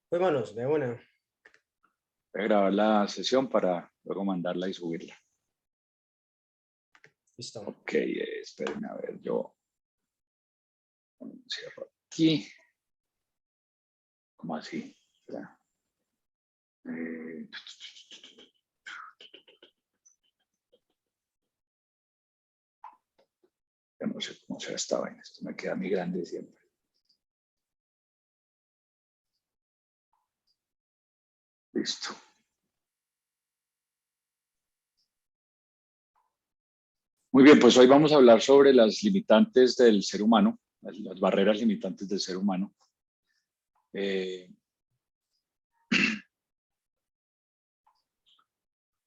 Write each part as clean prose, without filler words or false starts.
Vámonos, de una. Voy a grabar la sesión para luego mandarla y subirla. Listo. Ok, espérenme a ver, yo cierro aquí. ¿Cómo así? Espera. Eh, ya no sé cómo será esta vaina. Esto me queda muy grande siempre. Listo. Muy bien, pues hoy vamos a hablar sobre las limitantes del ser humano, las barreras limitantes del ser humano.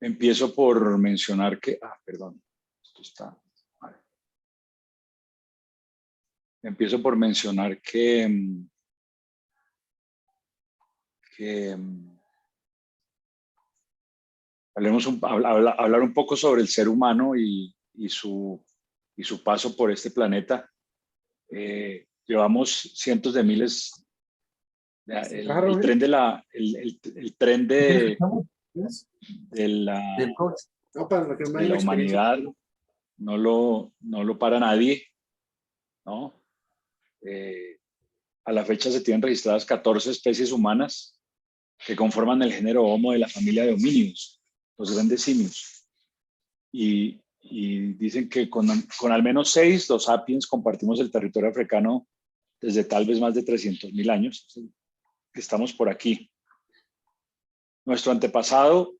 Empiezo por mencionar que, perdón, esto está mal. Empiezo por mencionar que hablar un poco sobre el ser humano y su paso por este planeta. Llevamos cientos de miles, Claro, el tren de el tren de la, del coach. No, para que me de dé la la experiencia. humanidad no lo para nadie, ¿no? Eh, a la fecha se tienen registradas 14 especies humanas que conforman el género Homo de la familia de homínidos, los grandes simios. Y dicen que con al menos 6, los sapiens compartimos el territorio africano desde tal vez más de 300.000 años, que estamos por aquí. Nuestro antepasado,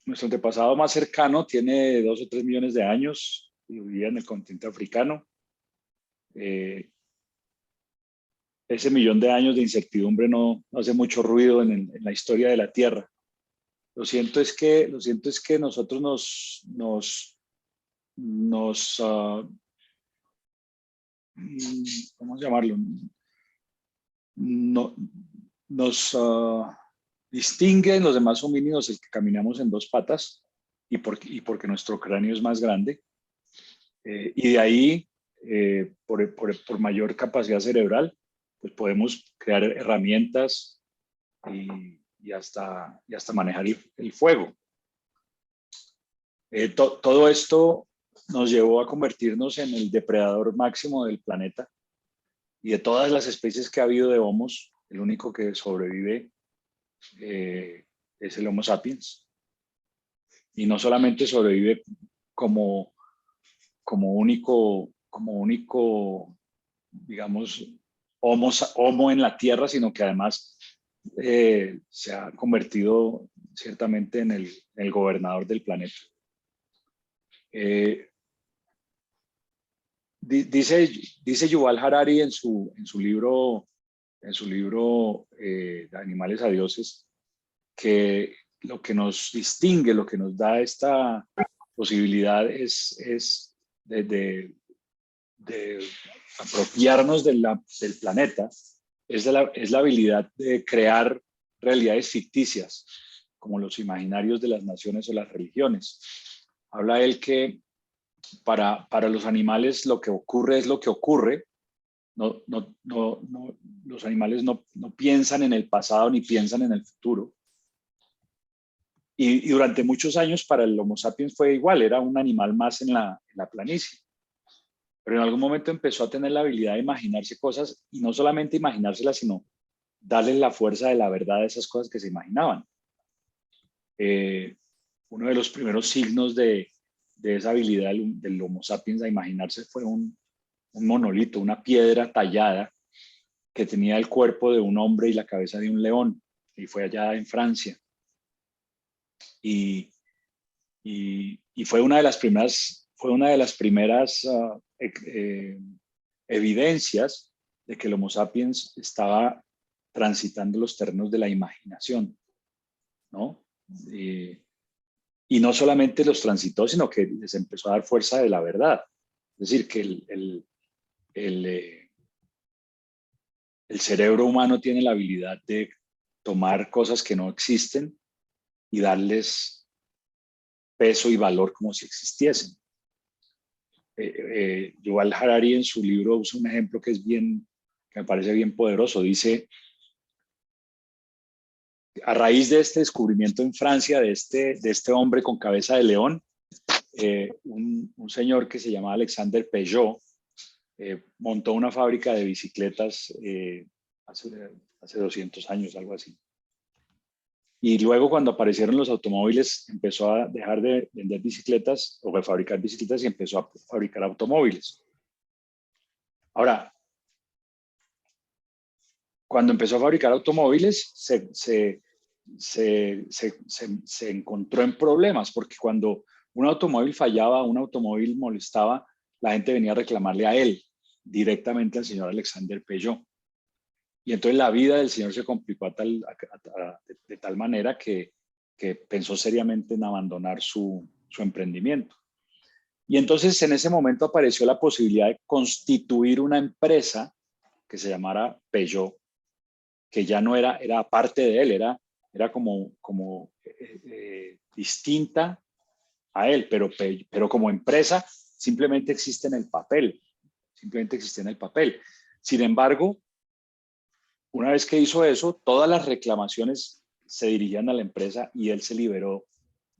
nuestro antepasado más cercano tiene 2 o 3 millones de años y vivía en el continente africano. Ese millón de años de incertidumbre no hace mucho ruido en la historia de la Tierra. Lo cierto es que nosotros nos ¿cómo llamarlo? No, nos distinguen los demás homínidos el que caminamos en 2 patas y porque nuestro cráneo es más grande. Y de ahí, por mayor capacidad cerebral, pues podemos crear herramientas y hasta manejar el fuego. Todo esto nos llevó a convertirnos en el depredador máximo del planeta y de todas las especies que ha habido de homos, el único que sobrevive es el Homo sapiens. Y no solamente sobrevive como, como único, digamos, homo en la Tierra, sino que además se ha convertido ciertamente en el gobernador del planeta. Dice Yuval Harari en su libro Animales a Dioses, que lo que nos distingue, lo que nos da esta posibilidad es de apropiarnos del planeta, es la habilidad de crear realidades ficticias, como los imaginarios de las naciones o las religiones. Habla él que para los animales lo que ocurre es lo que ocurre. Los animales no piensan en el pasado ni piensan en el futuro. Y durante muchos años para el Homo sapiens fue igual, era un animal más en la planicie. Pero en algún momento empezó a tener la habilidad de imaginarse cosas y no solamente imaginárselas, sino darle la fuerza de la verdad a esas cosas que se imaginaban. Uno de los primeros signos de esa habilidad del Homo sapiens a imaginarse fue un monolito, una piedra tallada que tenía el cuerpo de un hombre y la cabeza de un león, y fue allá en Francia. Y fue una de las primeras evidencias de que el Homo sapiens estaba transitando los terrenos de la imaginación, ¿no? Y no solamente los transitó, sino que les empezó a dar fuerza de la verdad. Es decir, que el cerebro humano tiene la habilidad de tomar cosas que no existen y darles peso y valor como si existiesen. Yuval Harari en su libro usa un ejemplo que me parece bien poderoso. Dice, a raíz de este descubrimiento en Francia de este hombre con cabeza de león, un señor que se llamaba Alexander Peugeot montó una fábrica de bicicletas hace 200 años, algo así. Y luego, cuando aparecieron los automóviles, empezó a dejar de vender bicicletas o de fabricar bicicletas y empezó a fabricar automóviles. Ahora, cuando empezó a fabricar automóviles, se encontró en problemas, porque cuando un automóvil fallaba, un automóvil molestaba, la gente venía a reclamarle a él, directamente al señor Alexander Peugeot. Y entonces la vida del señor se complicó de tal manera que pensó seriamente en abandonar su emprendimiento. Y entonces en ese momento apareció la posibilidad de constituir una empresa que se llamara Peugeot, que ya no era parte de él, era como distinta a él, pero como empresa simplemente existe en el papel, Sin embargo, una vez que hizo eso, todas las reclamaciones se dirigían a la empresa y él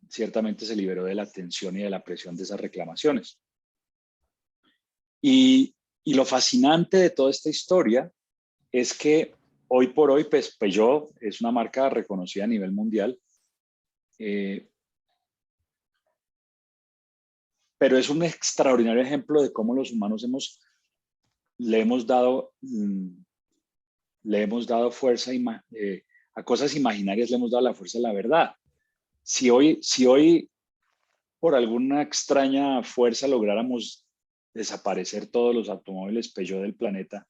ciertamente se liberó de la tensión y de la presión de esas reclamaciones. Y lo fascinante de toda esta historia es que hoy por hoy, pues, Peugeot es una marca reconocida a nivel mundial, pero es un extraordinario ejemplo de cómo los humanos le hemos dado fuerza a cosas imaginarias, le hemos dado la fuerza de la verdad. Si hoy por alguna extraña fuerza lográramos desaparecer todos los automóviles Peugeot del planeta,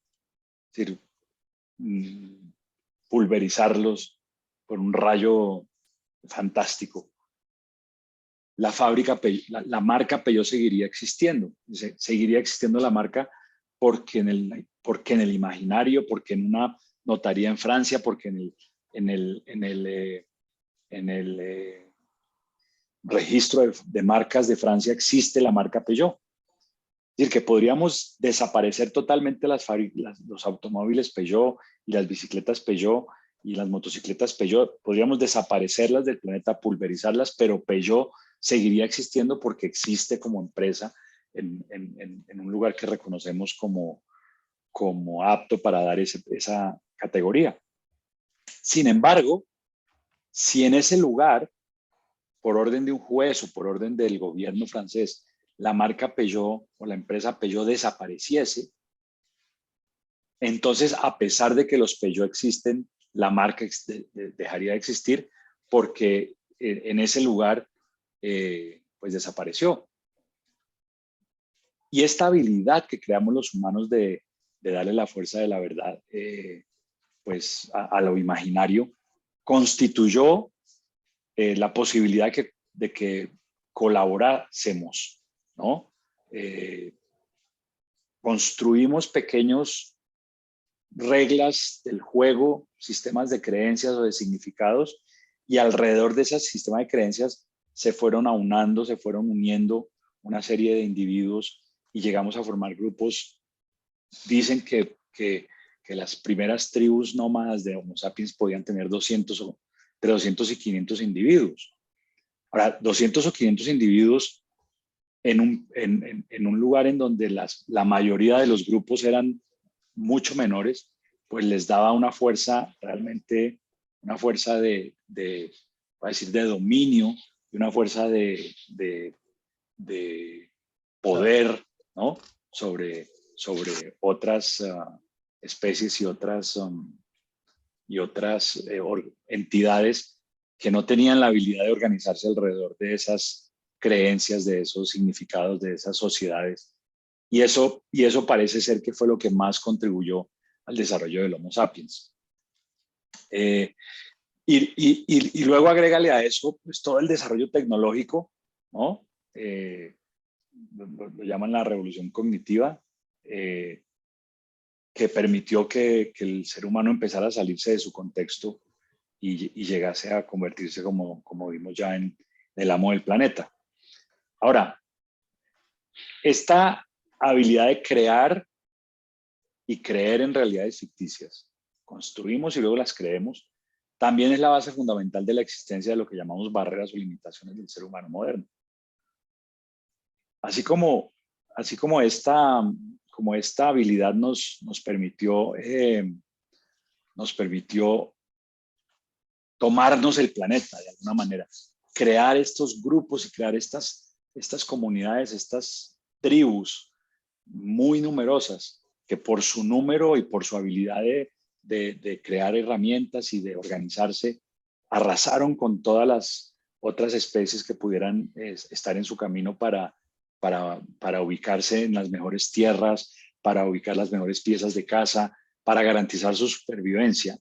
es decir, pulverizarlos por un rayo fantástico, la marca Peugeot seguiría existiendo. Seguiría existiendo la marca porque en el imaginario, porque en una notaría en Francia, porque en el registro de marcas de Francia existe la marca Peugeot. Es decir, que podríamos desaparecer totalmente los automóviles Peugeot y las bicicletas Peugeot y las motocicletas Peugeot, podríamos desaparecerlas del planeta, pulverizarlas, pero Peugeot seguiría existiendo porque existe como empresa en un lugar que reconocemos como apto para dar esa categoría. Sin embargo, si en ese lugar, por orden de un juez o por orden del gobierno francés, la marca Peugeot o la empresa Peugeot desapareciese, entonces, a pesar de que los Peugeot existen, la marca dejaría de existir porque en ese lugar pues desapareció. Y esta habilidad que creamos los humanos de darle la fuerza de la verdad pues a lo imaginario constituyó la posibilidad de que colaborásemos, ¿no? Construimos pequeños reglas del juego, sistemas de creencias o de significados, y alrededor de ese sistema de creencias se fueron aunando, se fueron uniendo una serie de individuos y llegamos a formar grupos. Dicen que las primeras tribus nómadas de Homo sapiens podían tener entre 200 y 500 individuos. Ahora, 200 o 500 individuos en un lugar en donde la mayoría de los grupos eran mucho menores, pues les daba una fuerza realmente, una fuerza de dominio y una fuerza de poder, ¿no? sobre otras especies y otras entidades que no tenían la habilidad de organizarse alrededor de esas creencias, de esos significados, de esas sociedades. Y eso parece ser que fue lo que más contribuyó al desarrollo del Homo sapiens. Y luego agrégale a eso pues, todo el desarrollo tecnológico, ¿no? Lo llaman la revolución cognitiva, que permitió que el ser humano empezara a salirse de su contexto y llegase a convertirse, como vimos ya, en el amo del planeta. Ahora, esta habilidad de crear y creer en realidades ficticias, construimos y luego las creemos, también es la base fundamental de la existencia de lo que llamamos barreras o limitaciones del ser humano moderno. Así como esta habilidad nos permitió tomarnos el planeta de alguna manera, crear estos grupos y crear estas comunidades, estas tribus muy numerosas que por su número y por su habilidad de crear herramientas y de organizarse, arrasaron con todas las otras especies que pudieran estar en su camino para ubicarse en las mejores tierras, para ubicar las mejores piezas de caza, para garantizar su supervivencia.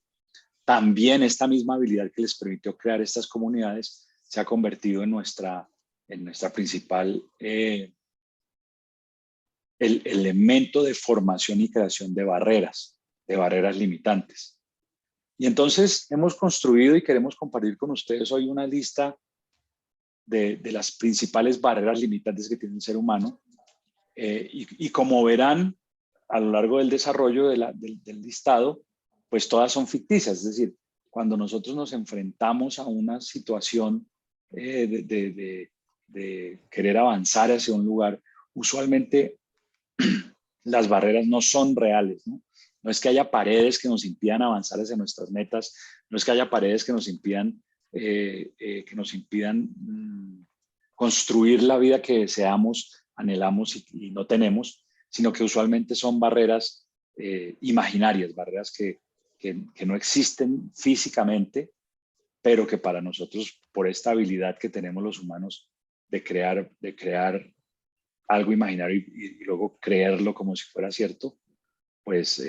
También esta misma habilidad que les permitió crear estas comunidades se ha convertido en nuestra principal el elemento de formación y creación de barreras limitantes. Y entonces hemos construido y queremos compartir con ustedes hoy una lista de las principales barreras limitantes que tiene el ser humano. Y como verán a lo largo del desarrollo del listado, pues todas son ficticias. Es decir, cuando nosotros nos enfrentamos a una situación de querer avanzar hacia un lugar, usualmente las barreras no son reales, ¿no? No es que haya paredes que nos impidan avanzar hacia nuestras metas, no es que haya paredes que nos impidan construir la vida que deseamos, anhelamos y no tenemos, sino que usualmente son barreras imaginarias, barreras que no existen físicamente, pero que para nosotros, por esta habilidad que tenemos los humanos de crear algo imaginario y luego creerlo como si fuera cierto, pues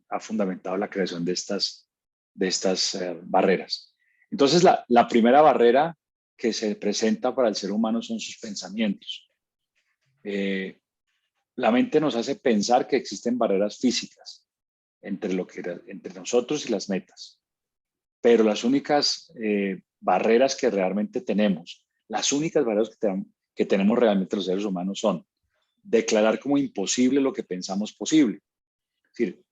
ha fundamentado la creación de estas barreras. Entonces, la primera barrera que se presenta para el ser humano son sus pensamientos. La mente nos hace pensar que existen barreras físicas entre nosotros y las metas. Pero las únicas barreras que realmente tenemos, las únicas barreras que tenemos realmente los seres humanos son declarar como imposible lo que pensamos posible. Es decir,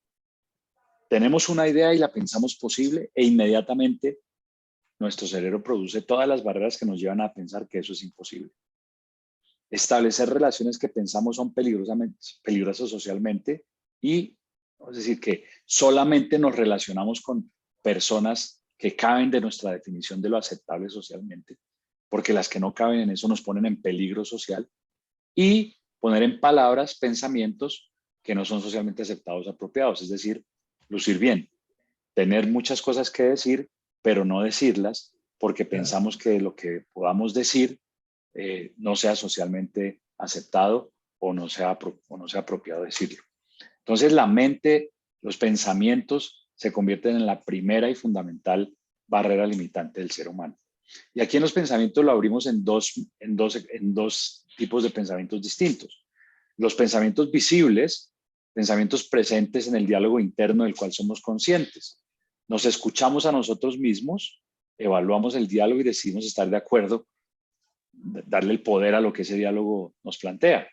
tenemos una idea y la pensamos posible e inmediatamente nuestro cerebro produce todas las barreras que nos llevan a pensar que eso es imposible. Establecer relaciones que pensamos son peligrosas socialmente y, es decir, que solamente nos relacionamos con personas que caben de nuestra definición de lo aceptable socialmente, porque las que no caben en eso nos ponen en peligro social, y poner en palabras pensamientos que no son socialmente aceptados o apropiados, es decir, lucir bien, tener muchas cosas que decir, pero no decirlas porque pensamos que lo que podamos decir no sea socialmente aceptado o no sea apropiado decirlo. Entonces la mente, los pensamientos se convierten en la primera y fundamental barrera limitante del ser humano. Y aquí en los pensamientos lo abrimos en dos tipos de pensamientos distintos. Los pensamientos visibles, pensamientos presentes en el diálogo interno del cual somos conscientes. Nos escuchamos a nosotros mismos, evaluamos el diálogo y decidimos estar de acuerdo, darle el poder a lo que ese diálogo nos plantea,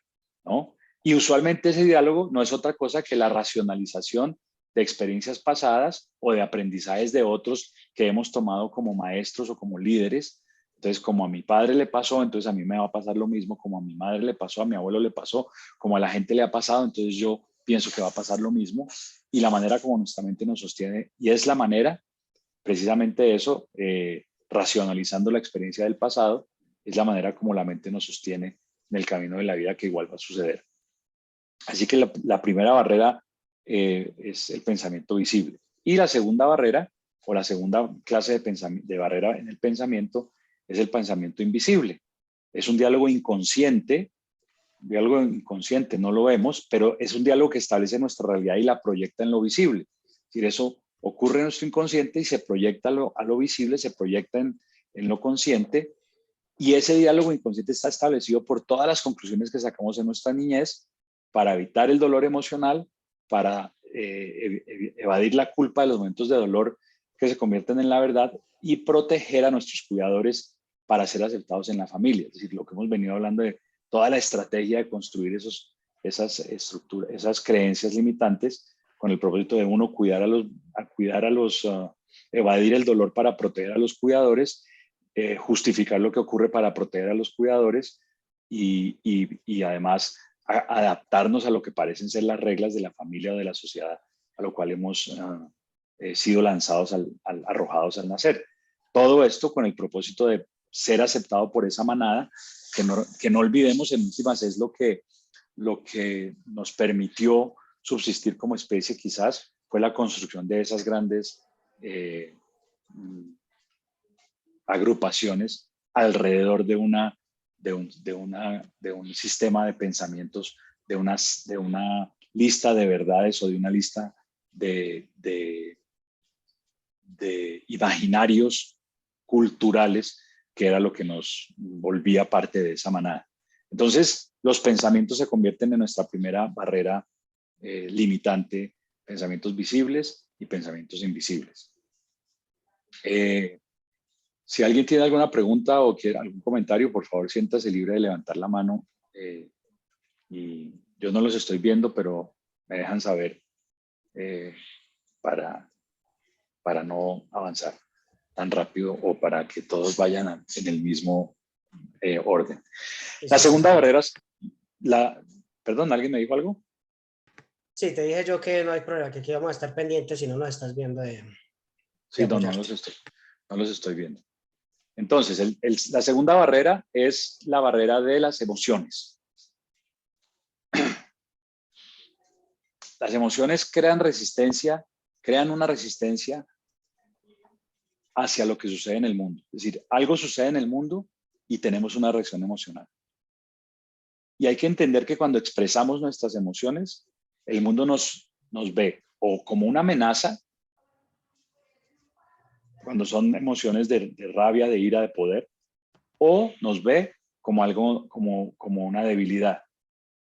¿no? Y usualmente ese diálogo no es otra cosa que la racionalización de experiencias pasadas o de aprendizajes de otros que hemos tomado como maestros o como líderes. Entonces, como a mi padre le pasó, entonces a mí me va a pasar lo mismo, como a mi madre le pasó, a mi abuelo le pasó, como a la gente le ha pasado, entonces yo pienso que va a pasar lo mismo. Y la manera como nuestra mente nos sostiene, y es la manera, precisamente eso, racionalizando la experiencia del pasado, es la manera como la mente nos sostiene en el camino de la vida que igual va a suceder. Así que la primera barrera es el pensamiento visible. Y la segunda barrera, o la segunda clase de barrera en el pensamiento, es el pensamiento invisible. Es un diálogo inconsciente, no lo vemos, pero es un diálogo que establece nuestra realidad y la proyecta en lo visible. Es decir, eso ocurre en nuestro inconsciente y se proyecta a lo visible, se proyecta en lo consciente, y ese diálogo inconsciente está establecido por todas las conclusiones que sacamos en nuestra niñez para evitar el dolor emocional, para evadir la culpa de los momentos de dolor que se convierten en la verdad y proteger a nuestros cuidadores para ser aceptados en la familia. Es decir, lo que hemos venido hablando de toda la estrategia de construir esas estructuras, esas creencias limitantes con el propósito de uno cuidar a los evadir el dolor para proteger a los cuidadores, justificar lo que ocurre para proteger a los cuidadores y además adaptarnos a lo que parecen ser las reglas de la familia o de la sociedad a lo cual hemos sido lanzados, arrojados al nacer. Todo esto con el propósito de ser aceptado por esa manada, que no olvidemos, en últimas es lo que nos permitió subsistir como especie. Quizás fue la construcción de esas grandes agrupaciones alrededor de un sistema de pensamientos, de una lista de verdades o de una lista de imaginarios culturales, que era lo que nos volvía parte de esa manada. Entonces, los pensamientos se convierten en nuestra primera barrera limitante, pensamientos visibles y pensamientos invisibles. Si alguien tiene alguna pregunta o quiere algún comentario, por favor, siéntase libre de levantar la mano. Y yo no los estoy viendo, pero me dejan saber para no avanzar tan rápido o para que todos vayan en el mismo orden. La segunda barrera es perdón, ¿alguien me dijo algo? Sí, te dije yo que no hay problema, que aquí vamos a estar pendientes si no nos estás viendo. Sí, no los estoy viendo. Entonces, la segunda barrera es la barrera de las emociones. Las emociones crean una resistencia hacia lo que sucede en el mundo. Es decir, algo sucede en el mundo y tenemos una reacción emocional. Y hay que entender que cuando expresamos nuestras emociones, el mundo nos ve o como una amenaza, cuando son emociones de rabia, de ira, de poder, o nos ve como algo, como una debilidad,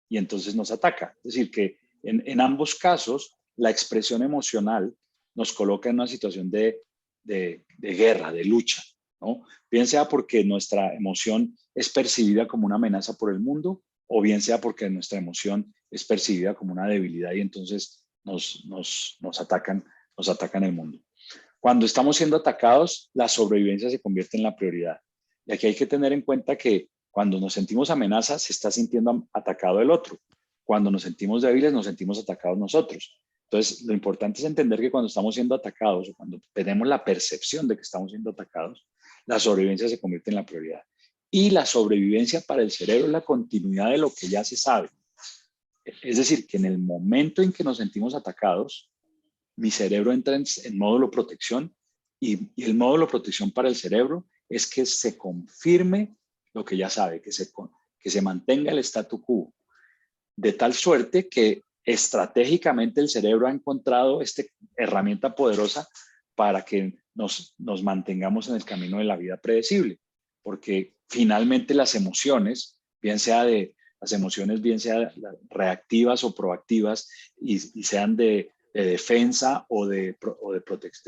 y entonces nos ataca. Es decir, que en ambos casos, la expresión emocional nos coloca en una situación de guerra, de lucha, ¿no? Bien sea porque nuestra emoción es percibida como una amenaza por el mundo, o bien sea porque nuestra emoción es percibida como una debilidad y entonces nos atacan el mundo. Cuando estamos siendo atacados, la sobrevivencia se convierte en la prioridad. Y aquí hay que tener en cuenta que cuando nos sentimos amenaza, se está sintiendo atacado el otro. Cuando nos sentimos débiles, nos sentimos atacados nosotros. Entonces, lo importante es entender que cuando estamos siendo atacados o cuando tenemos la percepción de que estamos siendo atacados, la sobrevivencia se convierte en la prioridad. Y la sobrevivencia para el cerebro es la continuidad de lo que ya se sabe. Es decir, que en el momento en que nos sentimos atacados, mi cerebro entra en módulo protección y el módulo protección para el cerebro es que se confirme lo que ya sabe, que se mantenga el statu quo, de tal suerte que estratégicamente el cerebro ha encontrado esta herramienta poderosa para que nos mantengamos en el camino de la vida predecible, porque finalmente las emociones, bien sea reactivas o proactivas y sean de defensa o de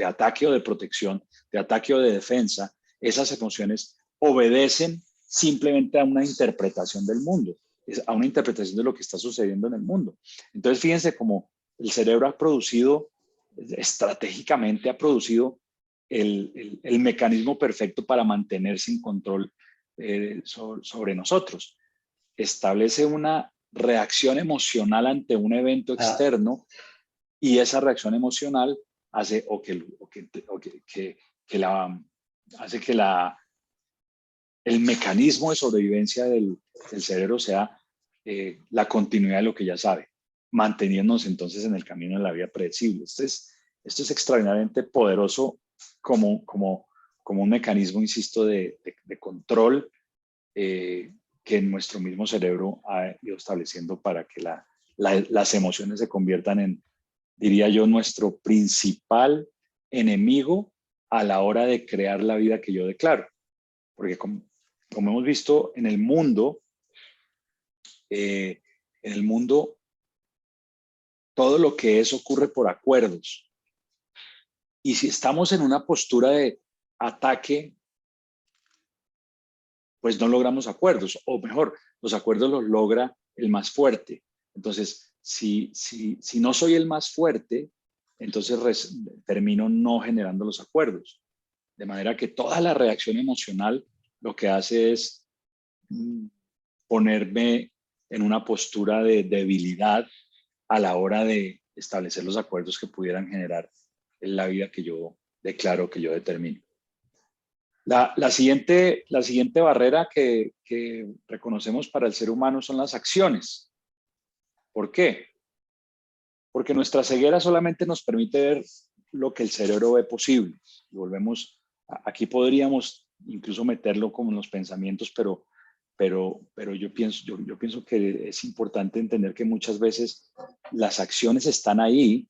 ataque o de protección, de ataque o de defensa, esas emociones obedecen simplemente a una interpretación del mundo, a una interpretación de lo que está sucediendo en el mundo. Entonces, fíjense cómo el cerebro estratégicamente ha producido el mecanismo perfecto para mantener sin control sobre nosotros. Establece una reacción emocional ante un evento externo y esa reacción emocional hace el mecanismo de sobrevivencia del cerebro sea la continuidad de lo que ya sabe, manteniéndonos entonces en el camino de la vida predecible. Esto es extraordinariamente poderoso como un mecanismo, insisto, de control que nuestro mismo cerebro ha ido estableciendo para que las emociones se conviertan en, diría yo, nuestro principal enemigo a la hora de crear la vida que yo declaro. Porque como hemos visto en el mundo, todo lo que es ocurre por acuerdos. Y si estamos en una postura de ataque, pues no logramos acuerdos, o mejor, los acuerdos los logra el más fuerte. Entonces, si no soy el más fuerte, entonces termino no generando los acuerdos. De manera que toda la reacción emocional lo que hace es ponerme en una postura de debilidad a la hora de establecer los acuerdos que pudieran generar en la vida que yo declaro, que yo determino. La siguiente barrera que reconocemos para el ser humano son las acciones. ¿Por qué? Porque nuestra ceguera solamente nos permite ver lo que el cerebro ve posible. Y volvemos, aquí podríamos incluso meterlo como en los pensamientos, pero yo pienso que es importante entender que muchas veces las acciones están ahí,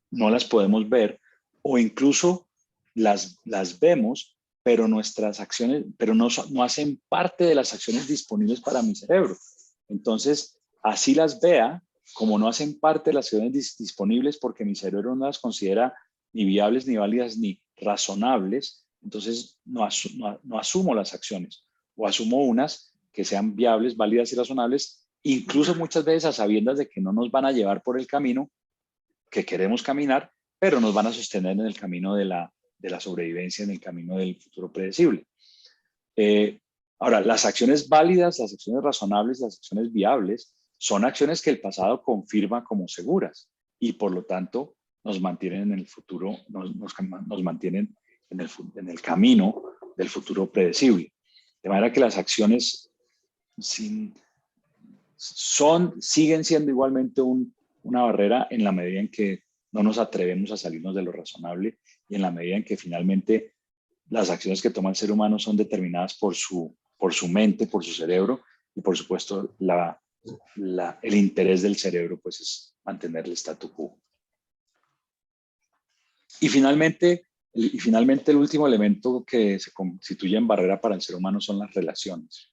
no las podemos ver, o incluso las vemos, pero nuestras acciones, pero no hacen parte de las acciones disponibles para mi cerebro. Entonces, así las vea, como no hacen parte de las acciones disponibles porque mi cerebro no las considera ni viables, ni válidas, ni razonables, entonces no asumo las acciones, o asumo unas que sean viables, válidas y razonables, incluso muchas veces a sabiendas de que no nos van a llevar por el camino que queremos caminar, pero nos van a sostener en el camino de la sobrevivencia, en el camino del futuro predecible. Ahora, las acciones válidas, las acciones razonables, las acciones viables, son acciones que el pasado confirma como seguras y por lo tanto nos mantienen en el futuro, nos mantienen en el camino del futuro predecible. De manera que las acciones siguen siendo igualmente una barrera en la medida en que no nos atrevemos a salirnos de lo razonable y en la medida en que finalmente las acciones que toma el ser humano son determinadas por su mente, por su cerebro, y por supuesto el interés del cerebro pues es mantener el statu quo. Y finalmente el último elemento que se constituye en barrera para el ser humano son las relaciones.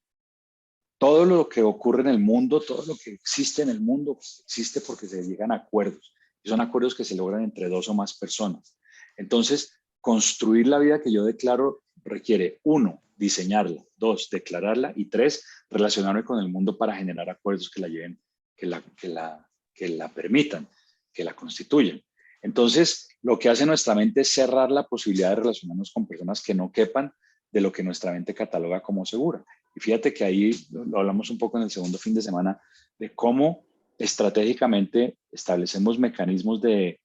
Todo lo que ocurre en el mundo, todo lo que existe en el mundo, existe porque se llegan a acuerdos. Y son acuerdos que se logran entre dos o más personas. Entonces, construir la vida que yo declaro requiere, 1, diseñarla, 2, declararla y 3, relacionarme con el mundo para generar acuerdos que la lleven, que la permitan, que la constituyan. Entonces, lo que hace nuestra mente es cerrar la posibilidad de relacionarnos con personas que no quepan de lo que nuestra mente cataloga como segura. Y fíjate que ahí lo hablamos un poco en el segundo fin de semana de cómo estratégicamente establecemos mecanismos de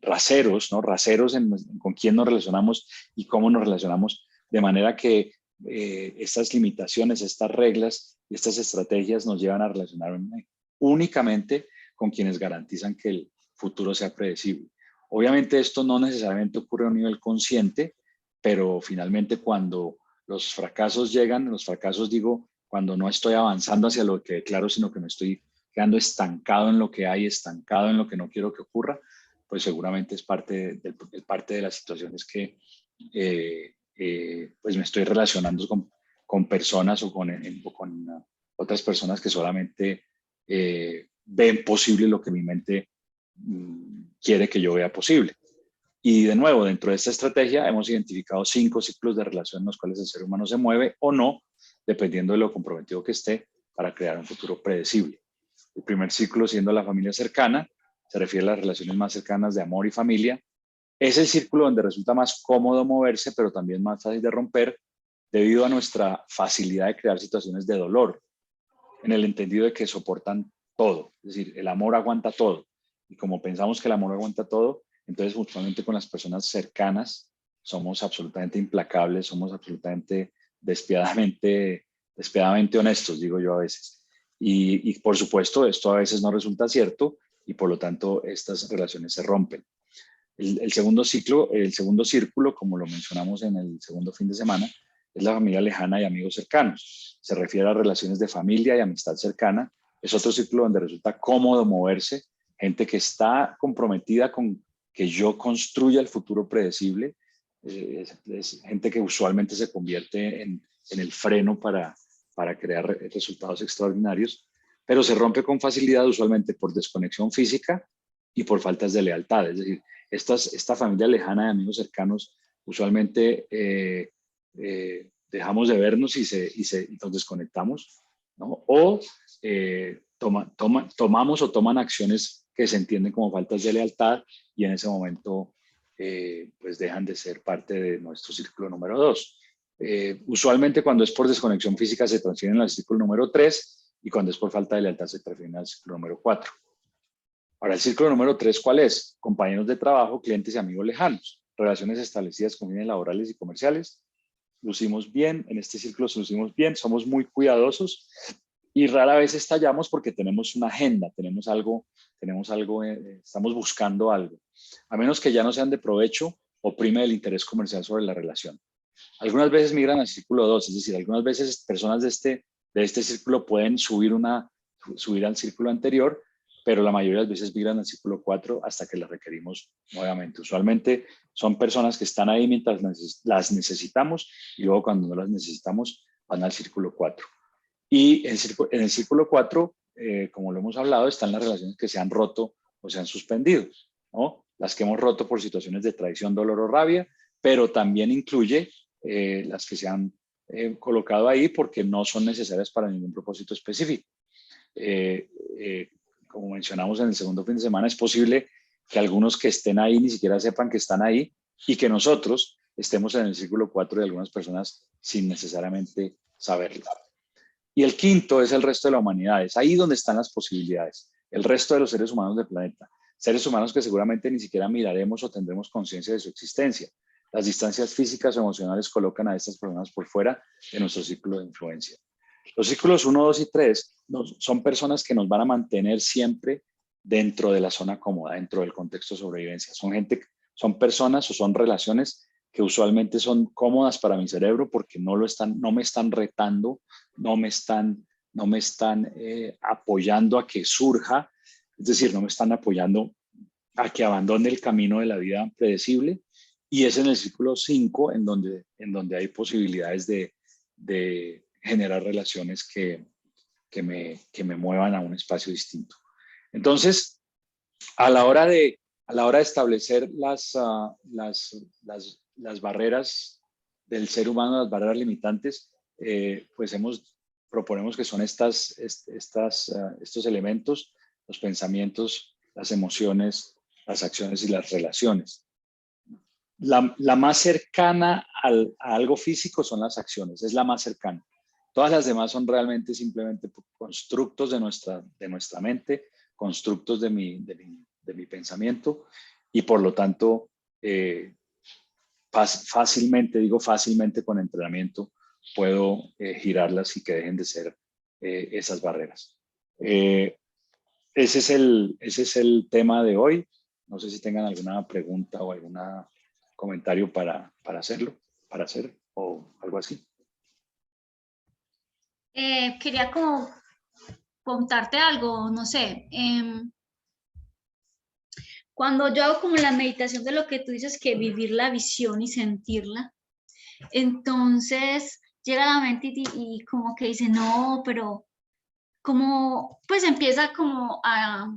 raseros, ¿no? Raseros con quién nos relacionamos y cómo nos relacionamos, de manera que estas limitaciones, estas reglas y estas estrategias nos llevan a relacionarnos únicamente con quienes garantizan que el futuro sea predecible. Obviamente esto no necesariamente ocurre a un nivel consciente, pero finalmente cuando los fracasos llegan, los fracasos digo, cuando no estoy avanzando hacia lo que declaro, sino que me estoy quedando estancado en lo que hay, estancado en lo que no quiero que ocurra, pues seguramente es parte de las situaciones que pues me estoy relacionando con personas o con otras personas que solamente ven posible lo que mi mente quiere que yo vea posible. Y de nuevo, dentro de esta estrategia hemos identificado 5 ciclos de relación en los cuales el ser humano se mueve o no, dependiendo de lo comprometido que esté para crear un futuro predecible. El primer ciclo, siendo la familia cercana, se refiere a las relaciones más cercanas de amor y familia. Es el círculo donde resulta más cómodo moverse, pero también más fácil de romper debido a nuestra facilidad de crear situaciones de dolor, en el entendido de que soportan todo. Es decir, el amor aguanta todo. Y como pensamos que el amor aguanta todo, entonces usualmente con las personas cercanas somos absolutamente implacables, somos absolutamente despiadadamente honestos, digo yo a veces. Y por supuesto, esto a veces no resulta cierto y por lo tanto estas relaciones se rompen. El segundo círculo, como lo mencionamos en el segundo fin de semana, es la familia lejana y amigos cercanos. Se refiere a relaciones de familia y amistad cercana. Es otro círculo donde resulta cómodo moverse, gente que está comprometida con que yo construya el futuro predecible. Es gente que usualmente se convierte en el freno para crear resultados extraordinarios, pero se rompe con facilidad usualmente por desconexión física y por faltas de lealtad. Es decir, esta familia lejana de amigos cercanos usualmente dejamos de vernos y nos desconectamos, ¿no? O tomamos o toman acciones que se entienden como faltas de lealtad y en ese momento pues dejan de ser parte de nuestro círculo número 2. Usualmente cuando es por desconexión física se transfieren al círculo número 3 y cuando es por falta de lealtad se transfieren al círculo número 4. Ahora, el círculo número 3, ¿cuál es? Compañeros de trabajo, clientes y amigos lejanos, relaciones establecidas con fines laborales y comerciales. Lucimos bien, en este círculo lucimos bien, somos muy cuidadosos y rara vez estallamos porque tenemos una agenda, tenemos algo, estamos buscando algo. A menos que ya no sean de provecho, oprime el interés comercial sobre la relación. Algunas veces migran al círculo 2, es decir, algunas veces personas de este círculo pueden subir al círculo anterior, pero la mayoría de las veces migran al círculo 4 hasta que las requerimos nuevamente. Usualmente son personas que están ahí mientras las necesitamos y luego cuando no las necesitamos van al círculo 4. Y en el círculo 4, como lo hemos hablado, están las relaciones que se han roto o se han suspendido, ¿no? Las que hemos roto por situaciones de traición, dolor o rabia, pero también incluye las que se han colocado ahí porque no son necesarias para ningún propósito específico. Como mencionamos en el segundo fin de semana, es posible que algunos que estén ahí ni siquiera sepan que están ahí y que nosotros estemos en el círculo 4 de algunas personas sin necesariamente saberlo. Y el quinto es el resto de la humanidad. Es ahí donde están las posibilidades. El resto de los seres humanos del planeta. Seres humanos que seguramente ni siquiera miraremos o tendremos conciencia de su existencia. Las distancias físicas o emocionales colocan a estas personas por fuera de nuestro círculo de influencia. Los círculos 1, 2 y 3 son personas que nos van a mantener siempre dentro de la zona cómoda, dentro del contexto de sobrevivencia. Son personas o son relaciones que usualmente son cómodas para mi cerebro porque no me están retando, no me están apoyando a que surja, es decir, no me están apoyando a que abandone el camino de la vida predecible. Y es en el círculo 5 en donde hay posibilidades de generar relaciones que me muevan a un espacio distinto. Entonces, a la hora de establecer las barreras del ser humano, las barreras limitantes, pues proponemos que son estos elementos, los pensamientos, las emociones, las acciones y las relaciones. La más cercana a algo físico son las acciones, es la más cercana. Todas las demás son realmente simplemente constructos de nuestra mente, constructos de mi pensamiento y por lo tanto fácilmente con entrenamiento puedo girarlas y que dejen de ser esas barreras. Ese es el tema de hoy. No sé si tengan alguna pregunta o algún comentario para hacer o algo así. Quería como contarte algo, no sé. Cuando yo hago como la meditación de lo que tú dices, que vivir la visión y sentirla, entonces llega a la mente y como que dice, no, pero como, pues empieza como a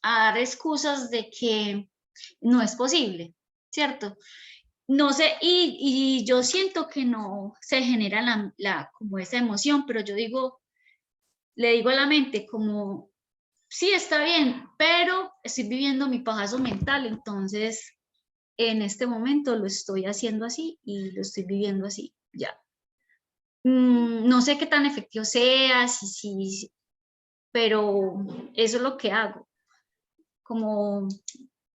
dar excusas de que no es posible, ¿cierto? No sé, y yo siento que no se genera como esa emoción, pero yo le digo a la mente como, sí, está bien, pero estoy viviendo mi pajazo mental, entonces en este momento lo estoy haciendo así y lo estoy viviendo así, ya. No sé qué tan efectivo sea, pero eso es lo que hago, como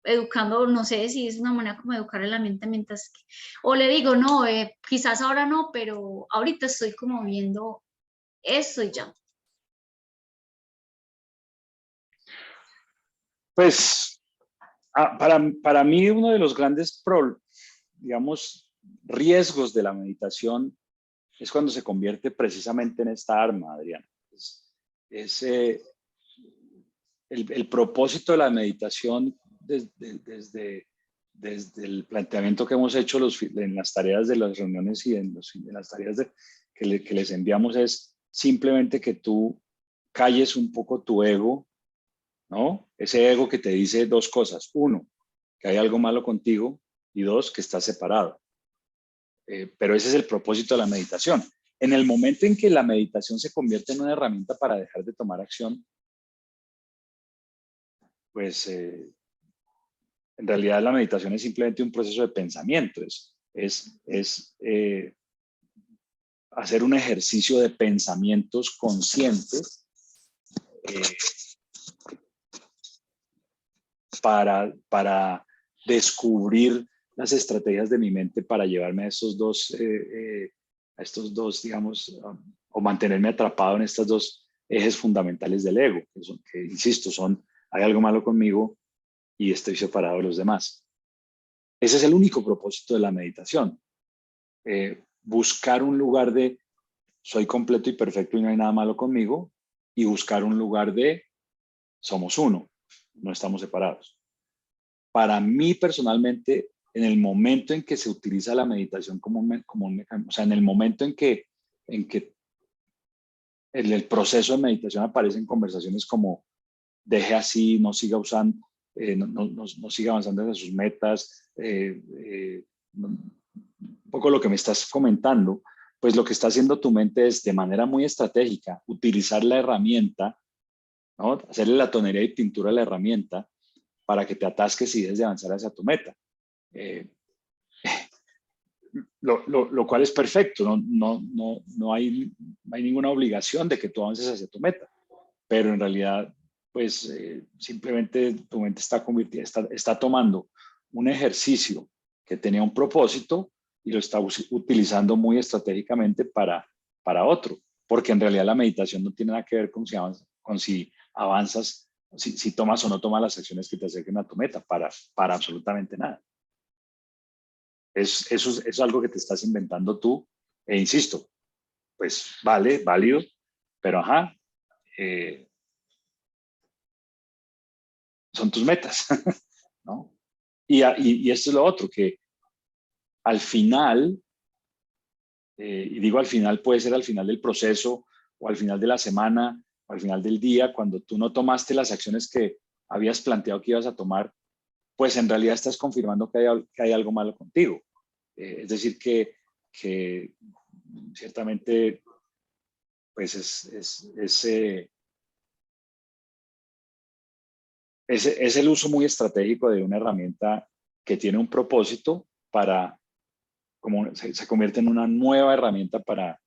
educando, no sé si es una manera como educar a la mente mientras que, o le digo, no, quizás ahora no, pero ahorita estoy como viendo eso y ya. Pues para mí uno de los grandes, digamos, riesgos de la meditación es cuando se convierte precisamente en esta arma, Adriana. El propósito de la meditación desde el planteamiento que hemos hecho en las tareas de las reuniones y en las tareas que les enviamos es simplemente que tú calles un poco tu ego, ¿no? Ese ego que te dice dos cosas. Uno, que hay algo malo contigo y dos, que estás separado. Pero ese es el propósito de la meditación. En el momento en que la meditación se convierte en una herramienta para dejar de tomar acción, pues en realidad la meditación es simplemente un proceso de pensamiento, es hacer un ejercicio de pensamientos conscientes para descubrir las estrategias de mi mente para llevarme a estos dos, digamos, o mantenerme atrapado en estos dos ejes fundamentales del ego, que insisto, hay algo malo conmigo y estoy separado de los demás. Ese es el único propósito de la meditación. Buscar un lugar de soy completo y perfecto y no hay nada malo conmigo, y buscar un lugar de somos uno, no estamos separados. Para mí personalmente, en el momento en que se utiliza la meditación como un mecanismo, o sea, en el momento en que en el proceso de meditación aparecen conversaciones como deje así, no siga usando, no siga avanzando hacia sus metas, un poco lo que me estás comentando, pues lo que está haciendo tu mente es de manera muy estratégica utilizar la herramienta, ¿no? Hacerle la tonería y pintura a la herramienta para que te atasques y dejes de avanzar hacia tu meta. Lo cual es perfecto, no hay ninguna obligación de que tú avances hacia tu meta, pero en realidad pues simplemente tu mente está tomando un ejercicio que tenía un propósito y lo está utilizando muy estratégicamente para otro, porque en realidad la meditación no tiene nada que ver con si avanzas, si tomas o no tomas las acciones que te acerquen a tu meta, para absolutamente nada. Eso es algo que te estás inventando tú, e insisto, pues válido, pero son tus metas, ¿no? Y esto es lo otro, que al final, y digo al final, puede ser al final del proceso, o al final de la semana, o al final del día, cuando tú no tomaste las acciones que habías planteado que ibas a tomar, pues en realidad estás confirmando que hay algo malo contigo. Es decir, que ciertamente, pues es el uso muy estratégico de una herramienta que tiene un propósito como se convierte en una nueva herramienta para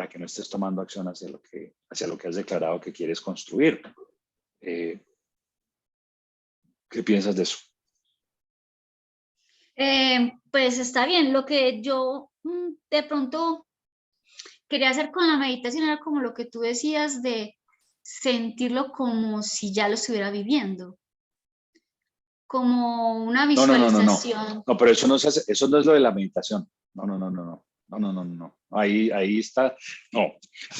que no estés tomando acción hacia lo que has declarado que quieres construir. ¿Qué piensas de eso? Pues está bien. Lo que yo de pronto quería hacer con la meditación era como lo que tú decías de sentirlo como si ya lo estuviera viviendo, como una visualización. No, pero eso no es lo de la meditación. No. Ahí está. No,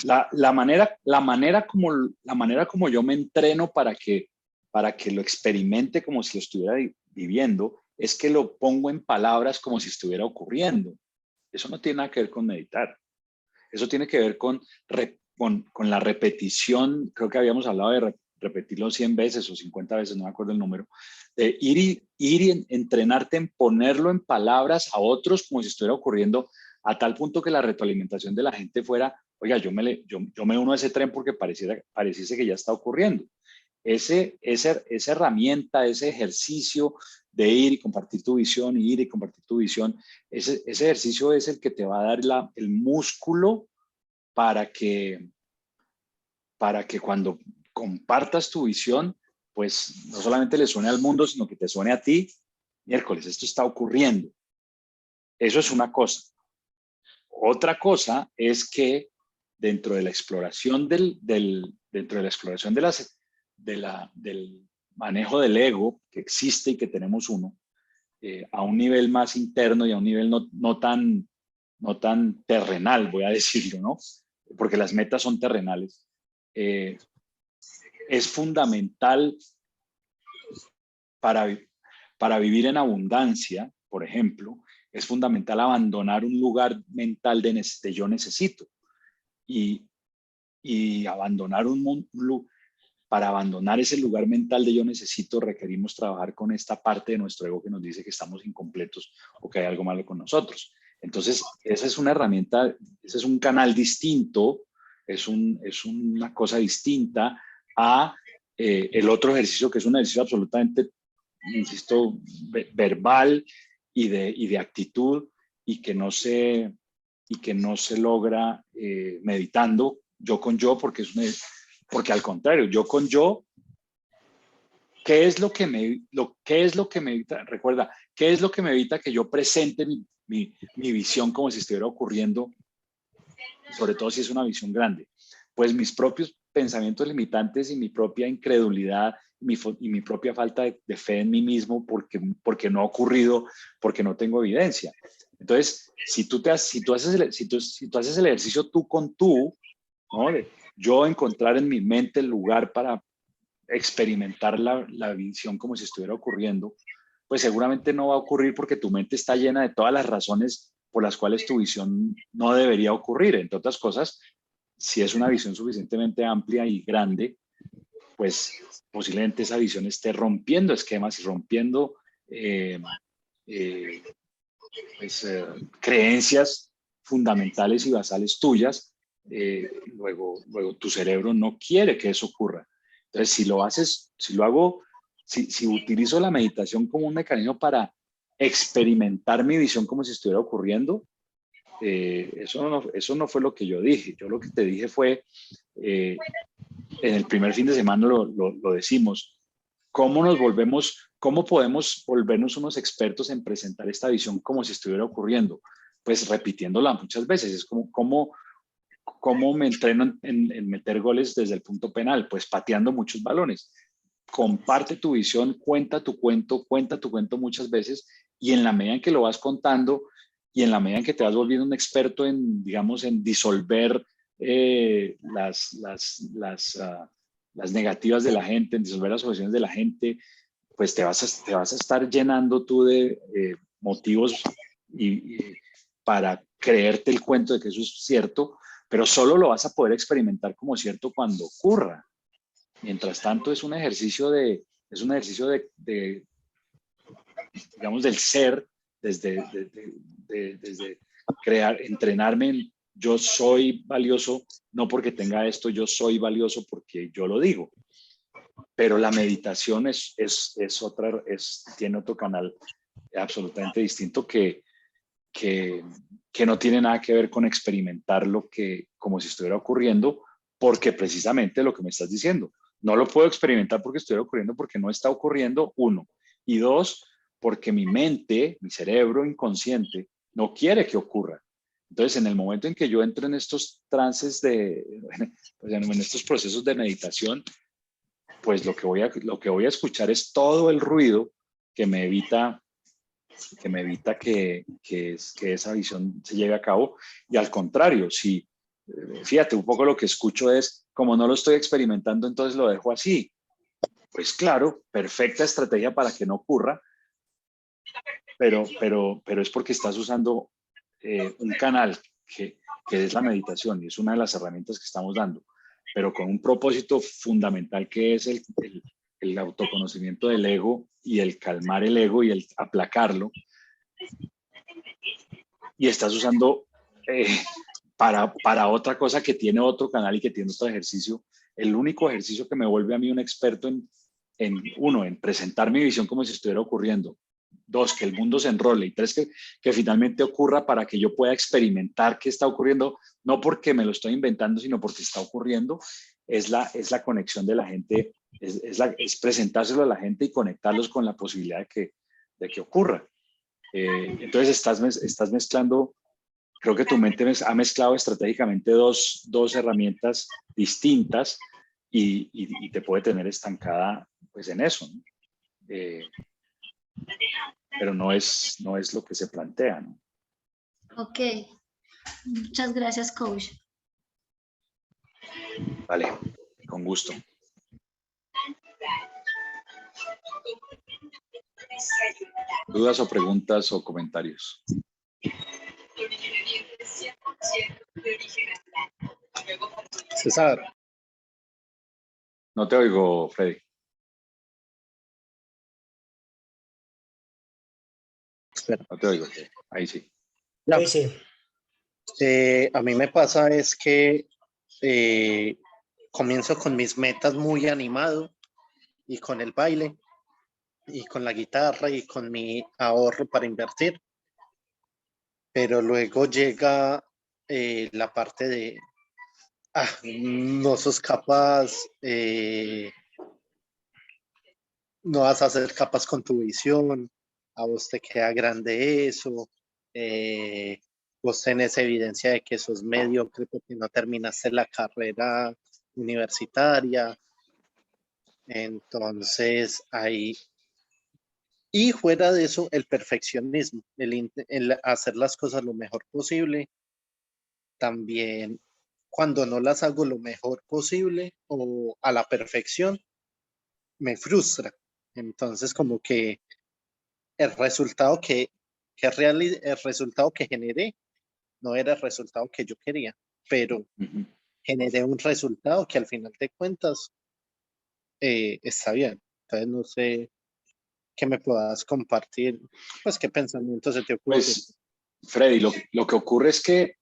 la manera como yo me entreno para que lo experimente como si lo estuviera viviendo es que lo pongo en palabras como si estuviera ocurriendo. Eso no tiene nada que ver con meditar. Eso tiene que ver con la repetición. Creo que habíamos hablado de repetirlo 100 veces o 50 veces, no me acuerdo el número. Ir y entrenarte en ponerlo en palabras a otros como si estuviera ocurriendo, a tal punto que la retroalimentación de la gente fuera, oiga, yo me uno a ese tren porque pareciese que ya está ocurriendo. Esa herramienta, ese ejercicio de ir y compartir tu visión, ir y compartir tu visión, ese ejercicio es el que te va a dar el músculo para que cuando compartas tu visión, pues no solamente le suene al mundo, sino que te suene a ti. Miércoles, esto está ocurriendo. Eso es una cosa. Otra cosa es que dentro de la exploración del manejo del ego que existe y que tenemos uno, a un nivel más interno y a un nivel no tan terrenal, voy a decirlo, ¿no? Porque las metas son terrenales. Es fundamental para vivir en abundancia, por ejemplo, es fundamental abandonar un lugar mental de yo necesito. Y abandonar para abandonar ese lugar mental de yo necesito, requerimos trabajar con esta parte de nuestro ego que nos dice que estamos incompletos o que hay algo malo con nosotros. Entonces, esa es una herramienta, ese es un canal distinto, es una cosa distinta a el otro ejercicio, que es un ejercicio absolutamente, insisto, verbal y de actitud, y que no se logra meditando yo con yo, porque al contrario, yo con yo, ¿qué es lo que me evita? Recuerda, ¿qué es lo que me evita que yo presente mi visión como si estuviera ocurriendo? Sobre todo si es una visión grande. Pues mis propios pensamientos limitantes y mi propia incredulidad y mi propia falta de fe en mí mismo porque no ha ocurrido, porque no tengo evidencia. Entonces, si tú haces el ejercicio tú con tú, ¿no? De yo encontrar en mi mente el lugar para experimentar la visión como si estuviera ocurriendo, pues seguramente no va a ocurrir porque tu mente está llena de todas las razones por las cuales tu visión no debería ocurrir. Entre otras cosas, si es una visión suficientemente amplia y grande, pues posiblemente esa visión esté rompiendo esquemas y rompiendo creencias fundamentales y basales tuyas. Luego tu cerebro no quiere que eso ocurra. Entonces, si utilizo la meditación como un mecanismo para experimentar mi visión como si estuviera ocurriendo, eso no fue lo que yo dije. Yo lo que te dije fue, en el primer fin de semana lo decimos, ¿cómo podemos volvernos unos expertos en presentar esta visión como si estuviera ocurriendo? Pues repitiéndola muchas veces. Es ¿cómo me entreno en meter goles desde el punto penal? Pues pateando muchos balones. Comparte tu visión, cuenta tu cuento muchas veces, y en la medida en que lo vas contando y en la medida en que te vas volviendo un experto en, digamos, en disolver las negativas de la gente, en disolver las objeciones de la gente, pues te vas a estar llenando tú de motivos para creerte el cuento de que eso es cierto, pero solo lo vas a poder experimentar como cierto cuando ocurra. Mientras tanto, es un ejercicio digamos, del ser, desde entrenarme en yo soy valioso, no porque tenga esto, yo soy valioso porque yo lo digo. Pero la meditación tiene otro canal absolutamente distinto que no tiene nada que ver con experimentar lo que como si estuviera ocurriendo, porque precisamente lo que me estás diciendo, no lo puedo experimentar porque estuviera ocurriendo, porque no está ocurriendo, uno. Y dos, porque mi mente, mi cerebro inconsciente, no quiere que ocurra. Entonces, en el momento en que yo entro en estos trances en estos procesos de meditación, pues lo que voy a escuchar es todo el ruido que me evita que esa visión se lleve a cabo. Y al contrario, fíjate, un poco lo que escucho es, como no lo estoy experimentando, entonces lo dejo así. Pues claro, perfecta estrategia para que no ocurra, pero es porque estás usando un canal que es la meditación, y es una de las herramientas que estamos dando, pero con un propósito fundamental que es el autoconocimiento del ego y el calmar el ego y el aplacarlo. Y estás usando para otra cosa que tiene otro canal y que tiene otro ejercicio. El único ejercicio que me vuelve a mí un experto en presentar mi visión como si estuviera ocurriendo. 2, que el mundo se enrole. Y 3, que finalmente ocurra para que yo pueda experimentar qué está ocurriendo, no porque me lo estoy inventando, sino porque está ocurriendo. Es la conexión de la gente, es presentárselo a la gente y conectarlos con la posibilidad de que ocurra. Entonces estás mezclando, creo que tu mente ha mezclado estratégicamente dos herramientas distintas y te puede tener estancada pues en eso, ¿no? Pero no es lo que se plantea, ¿no? Ok, muchas gracias, coach. Vale, con gusto. ¿Dudas o preguntas o comentarios? César. No te oigo, Freddy. Espera. No te oigo. Ahí sí. Ya. Sí, sí. A mí me pasa es que comienzo con mis metas muy animado y con el baile y con la guitarra y con mi ahorro para invertir. Pero luego llega la parte de, no sos capaz, no vas a ser capaz con tu visión, a vos te queda grande eso, vos tenés evidencia de que sos mediocre porque no terminaste la carrera universitaria. Entonces, ahí, y fuera de eso, el perfeccionismo, el hacer las cosas lo mejor posible. También, cuando no las hago lo mejor posible o a la perfección, me frustra. Entonces, como que el resultado el resultado que generé no era el resultado que yo quería, pero generé un resultado que al final de cuentas está bien. Entonces, no sé qué me puedas compartir, pues qué pensamiento se te ocurre. Pues, Freddy, lo que ocurre es que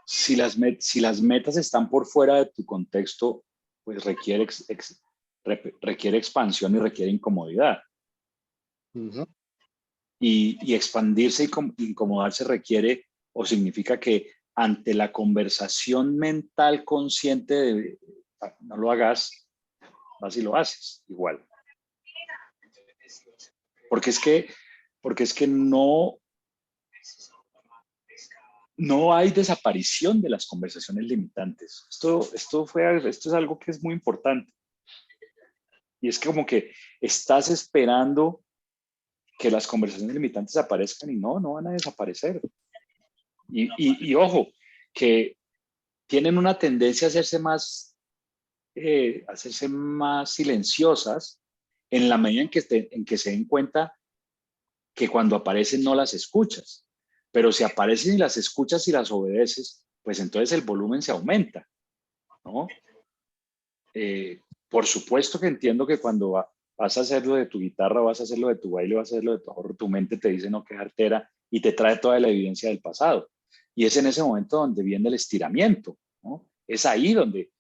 si las metas están por fuera de tu contexto, pues requiere expansión y requiere incomodidad. Uh-huh. Y expandirse y incomodarse requiere o significa que ante la conversación mental consciente de no lo hagas, vas y lo haces igual. Porque es que no hay desaparición de las conversaciones limitantes. Esto es algo que es muy importante. Y es como que estás esperando que las conversaciones limitantes aparezcan y no van a desaparecer. Y ojo, que tienen una tendencia a hacerse más silenciosas en la medida en que se den cuenta que cuando aparecen no las escuchas. Pero si aparecen y las escuchas y las obedeces, pues entonces el volumen se aumenta, ¿no? Por supuesto que entiendo que cuando vas a hacer lo de tu guitarra, vas a hacer lo de tu baile, vas a hacer lo de tu ahorro, tu mente te dice no, qué artera, y te trae toda la evidencia del pasado. Y es en ese momento donde viene el estiramiento, ¿no? Es ahí donde,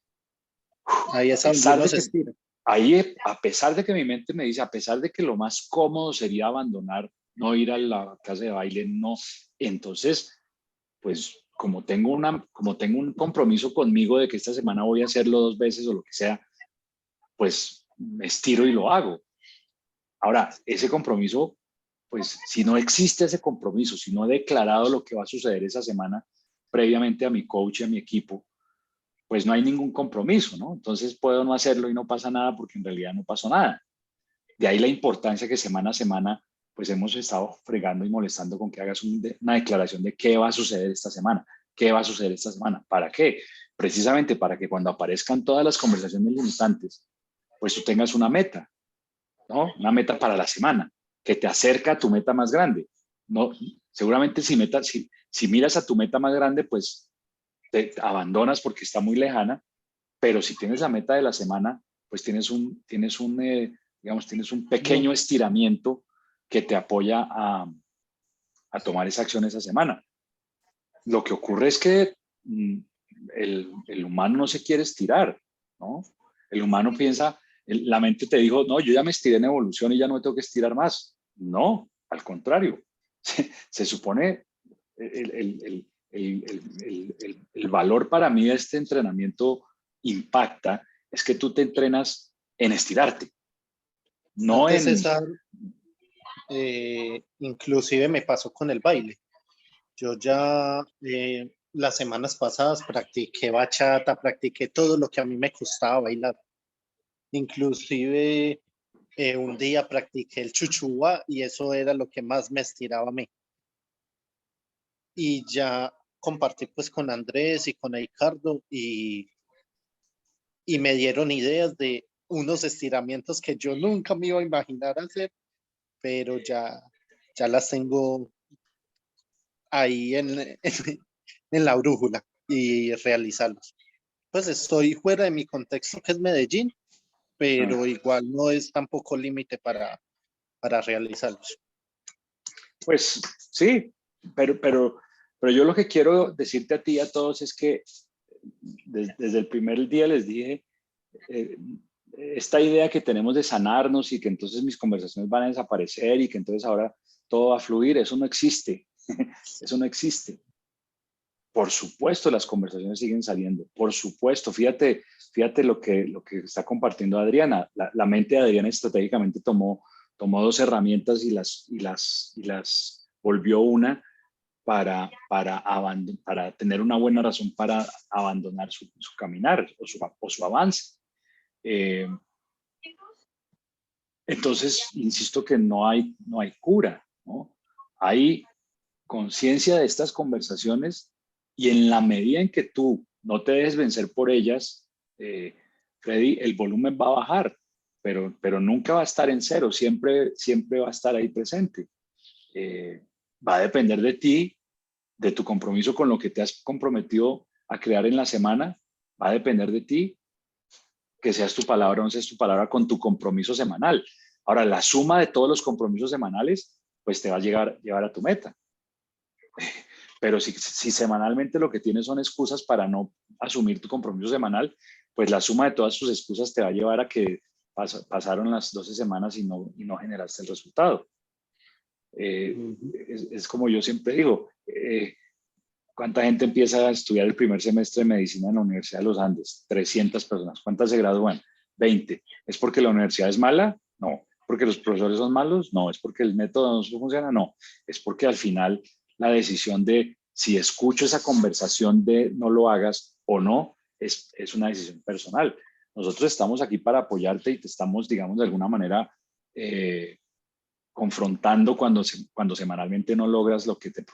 Ahí es donde uno se estira. ahí, a pesar de que mi mente me dice, a pesar de que lo más cómodo sería abandonar, no ir a la clase de baile, no. Entonces, pues como tengo un compromiso conmigo de que esta semana voy a hacerlo 2 veces o lo que sea, pues me estiro y lo hago. Ahora, ese compromiso, pues si no existe ese compromiso, si no he declarado lo que va a suceder esa semana previamente a mi coach y a mi equipo, pues no hay ningún compromiso, ¿no? Entonces puedo no hacerlo y no pasa nada porque en realidad no pasó nada. De ahí la importancia que semana a semana, pues hemos estado fregando y molestando con que hagas una declaración de qué va a suceder esta semana, qué va a suceder esta semana. ¿Para qué? Precisamente para que cuando aparezcan todas las conversaciones limitantes, pues tú tengas una meta, ¿no? Una meta para la semana, que te acerca a tu meta más grande. No, seguramente si miras a tu meta más grande, pues te abandonas porque está muy lejana, pero si tienes la meta de la semana, pues tienes un pequeño estiramiento que te apoya a tomar esa acción esa semana. Lo que ocurre es que el humano no se quiere estirar, ¿no? El humano piensa, la mente te dijo, no, yo ya me estiré en evolución y ya no me tengo que estirar más. No, al contrario. Se supone el valor para mí de este entrenamiento impacta es que tú te entrenas en estirarte. No Antes en... César, inclusive me pasó con el baile. Yo ya las semanas pasadas practiqué bachata, practiqué todo lo que a mí me costaba bailar. Inclusive un día practiqué el chuchúa y eso era lo que más me estiraba a mí. Y ya compartí pues con Andrés y con Ricardo y me dieron ideas de unos estiramientos que yo nunca me iba a imaginar hacer, pero ya las tengo ahí en la brújula y realizarlos. Pues estoy fuera de mi contexto que es Medellín, pero igual no es tampoco límite para realizarlos. Pues sí, pero yo lo que quiero decirte a ti y a todos es que desde el primer día les dije, esta idea que tenemos de sanarnos y que entonces mis conversaciones van a desaparecer y que entonces ahora todo va a fluir, eso no existe. Eso no existe. Por supuesto, las conversaciones siguen saliendo. Por supuesto, fíjate lo que está compartiendo Adriana. La mente de Adriana estratégicamente tomó dos herramientas y las volvió una para tener una buena razón para abandonar su caminar o su avance. Entonces, insisto que no hay cura, ¿no? Hay conciencia de estas conversaciones y en la medida en que tú no te dejes vencer por ellas, Freddy, el volumen va a bajar, pero nunca va a estar en cero, siempre va a estar ahí presente. Va a depender de ti, de tu compromiso con lo que te has comprometido a crear en la semana, va a depender de ti que seas tu palabra o no seas tu palabra con tu compromiso semanal. Ahora, la suma de todos los compromisos semanales, pues te va a llevar a tu meta. Pero si semanalmente lo que tienes son excusas para no asumir tu compromiso semanal, pues la suma de todas tus excusas te va a llevar a que pasaron las 12 semanas y no generaste el resultado. Es como yo siempre digo, ¿cuánta gente empieza a estudiar el primer semestre de medicina en la Universidad de los Andes? 300 personas. ¿Cuántas se gradúan? 20. ¿Es porque la universidad es mala? No. ¿Porque los profesores son malos? No. ¿Es porque el método no funciona? No. Es porque al final la decisión de si escucho esa conversación de no lo hagas o no, es una decisión personal. Nosotros estamos aquí para apoyarte y te estamos, digamos, de alguna manera confrontando cuando semanalmente no logras lo que te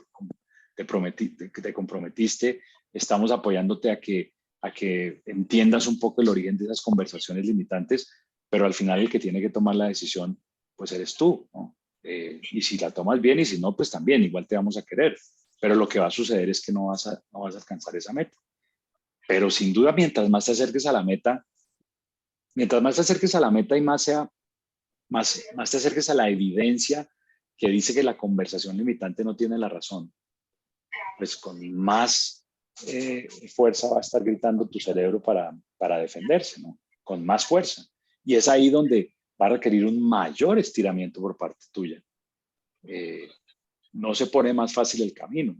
comprometiste. Estamos apoyándote a que entiendas un poco el origen de esas conversaciones limitantes, pero al final el que tiene que tomar la decisión, pues eres tú, ¿no? Y si la tomas bien y si no, pues también, igual te vamos a querer. Pero lo que va a suceder es que no vas a alcanzar esa meta. Pero sin duda, mientras más te acerques a la meta y más te acerques a la evidencia que dice que la conversación limitante no tiene la razón, pues con más fuerza va a estar gritando tu cerebro para defenderse, ¿no? Con más fuerza. Y es ahí donde va a requerir un mayor estiramiento por parte tuya. No se pone más fácil el camino.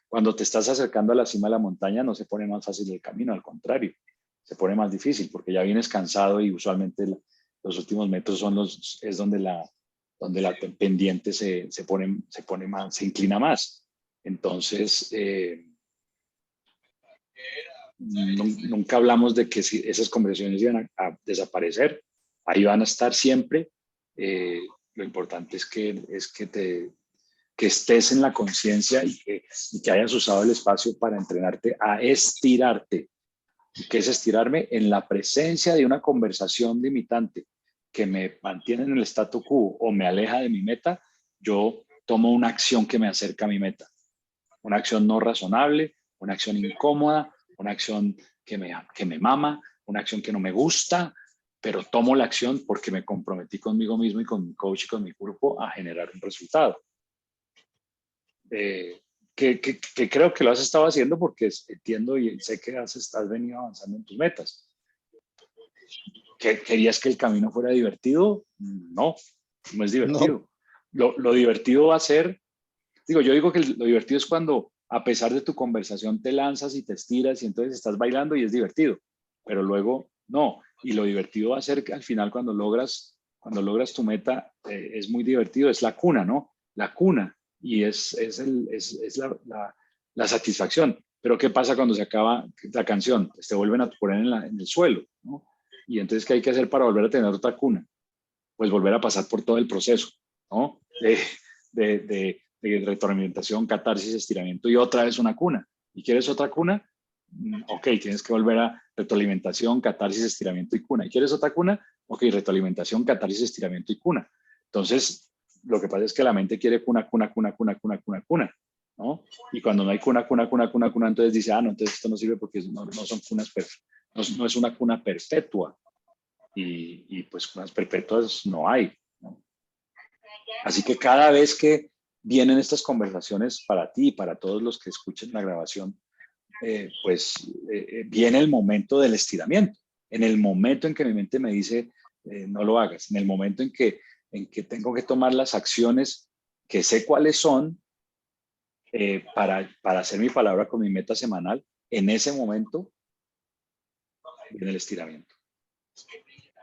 Cuando te estás acercando a la cima de la montaña, no se pone más fácil el camino, al contrario, se pone más difícil porque ya vienes cansado y usualmente los últimos metros es donde la pendiente se pone más, se inclina más. Entonces, nunca hablamos de que si esas conversaciones iban a desaparecer, ahí van a estar siempre. Lo importante es que estés en la conciencia y que hayas usado el espacio para entrenarte a estirarte. ¿Y qué es estirarme? En la presencia de una conversación limitante que me mantiene en el statu quo o me aleja de mi meta, yo tomo una acción que me acerca a mi meta. Una acción no razonable, una acción incómoda, una acción que me mama, una acción que no me gusta, pero tomo la acción porque me comprometí conmigo mismo y con mi coach y con mi grupo a generar un resultado. Que creo que lo has estado haciendo porque entiendo y sé que has venido avanzando en tus metas. ¿Querías que el camino fuera divertido? No es divertido. No. Lo divertido va a ser, yo digo que lo divertido es cuando a pesar de tu conversación te lanzas y te estiras y entonces estás bailando y es divertido, pero luego no. Y lo divertido va a ser que al final cuando logras tu meta es muy divertido, es la cuna, ¿no? La cuna. Y es la satisfacción. Pero ¿qué pasa cuando se acaba la canción? Pues te vuelven a poner en el suelo, ¿no? Y entonces, ¿qué hay que hacer para volver a tener otra cuna? Pues volver a pasar por todo el proceso, ¿no? De retroalimentación, catarsis, estiramiento y otra vez una cuna. ¿Y quieres otra cuna? Ok, tienes que volver a retroalimentación, catarsis, estiramiento y cuna. ¿Y quieres otra cuna? Ok, retroalimentación, catarsis, estiramiento y cuna. Entonces, lo que pasa es que la mente quiere cuna, ¿no? Y cuando no hay cuna, entonces dice, no, entonces esto no sirve porque no son cunas no es una cuna perpetua. Y pues cunas perpetuas no hay, ¿no? Así que cada vez que vienen estas conversaciones para ti y para todos los que escuchen la grabación, viene el momento del estiramiento. En el momento en que mi mente me dice, no lo hagas, en el momento en que tengo que tomar las acciones que sé cuáles son para hacer mi palabra con mi meta semanal, en ese momento viene el estiramiento.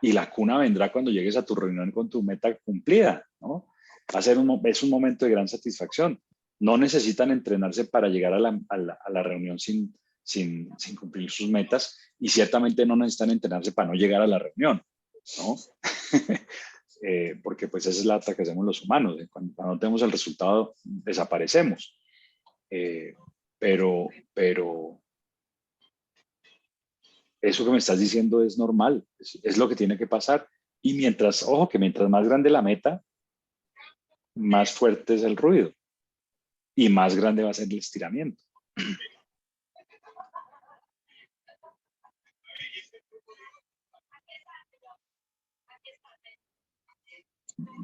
Y la cuna vendrá cuando llegues a tu reunión con tu meta cumplida, ¿no? Va a ser es un momento de gran satisfacción. No necesitan entrenarse para llegar a la reunión sin cumplir sus metas, y ciertamente no necesitan entrenarse para no llegar a la reunión, ¿no? Porque pues esa es la otra que hacemos los humanos. Cuando no tenemos el resultado, desaparecemos. Pero eso que me estás diciendo es normal, es lo que tiene que pasar. Y mientras más grande la meta, más fuerte es el ruido y más grande va a ser el estiramiento.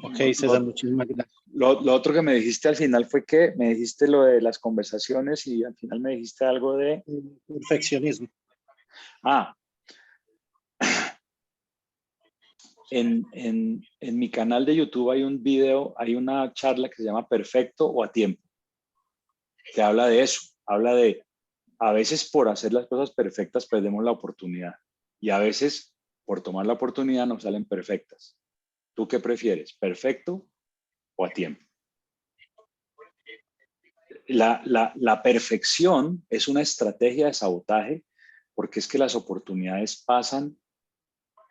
Ok, César, muchísimas gracias. Lo otro que me dijiste al final fue que me dijiste lo de las conversaciones y al final me dijiste algo de... Perfeccionismo. En mi canal de YouTube hay un video, hay una charla que se llama Perfecto o a Tiempo, que habla de eso, habla de a veces por hacer las cosas perfectas perdemos la oportunidad y a veces por tomar la oportunidad nos salen perfectas. ¿Tú qué prefieres, perfecto o a tiempo? La perfección es una estrategia de sabotaje porque es que las oportunidades pasan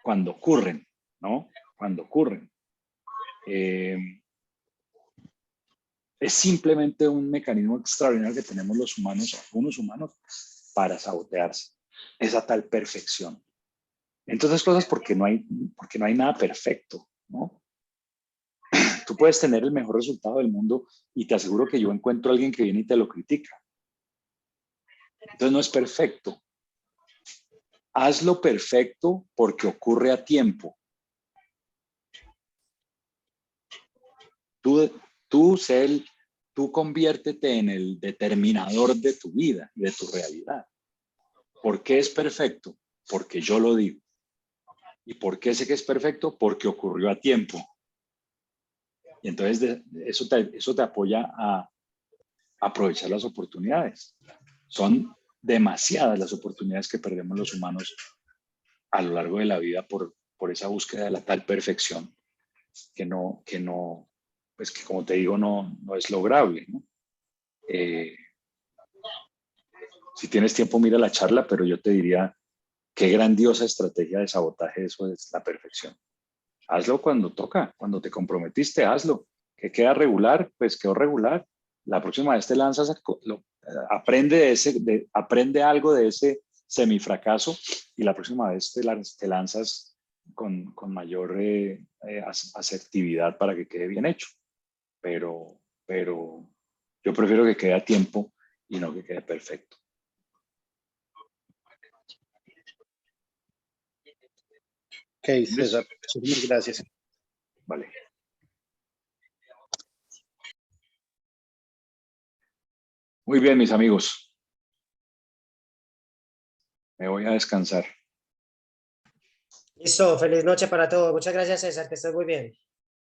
cuando ocurren, ¿no? Cuando ocurren. Es simplemente un mecanismo extraordinario que tenemos los humanos, algunos humanos, para sabotearse. Esa tal perfección. Entre otras cosas porque no hay nada perfecto, ¿no? Tú puedes tener el mejor resultado del mundo y te aseguro que yo encuentro a alguien que viene y te lo critica. Entonces no es perfecto. Hazlo perfecto porque ocurre a tiempo. Tú conviértete en el determinador de tu vida y de tu realidad. ¿Por qué es perfecto? Porque yo lo digo. ¿Y por qué sé que es perfecto? Porque ocurrió a tiempo. Y entonces eso te apoya a aprovechar las oportunidades. Son demasiadas las oportunidades que perdemos los humanos a lo largo de la vida por esa búsqueda de la tal perfección que no, pues que como te digo, no es lograble, ¿no? Si tienes tiempo, mira la charla, pero yo te diría qué grandiosa estrategia de sabotaje eso es la perfección. Hazlo cuando toca, cuando te comprometiste, hazlo. Que queda regular, pues quedó regular. La próxima vez te lanzas, aprende algo de ese semifracaso y la próxima vez te lanzas con mayor asertividad para que quede bien hecho. Pero yo prefiero que quede a tiempo y no que quede perfecto. Ok, César, muchas gracias. Vale. Muy bien, mis amigos. Me voy a descansar. Listo, feliz noche para todos. Muchas gracias, César, que estés muy bien.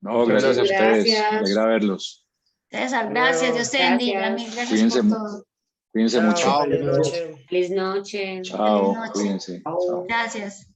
No, gracias a ustedes. Gracias. Me alegra verlos. César, gracias, Dios te bendiga, Gracias. mil gracias Cuídense, por todo. cuídense Chao, mucho. feliz noche. Feliz noche. Chao, noche. cuídense. Chao. Chao. Gracias.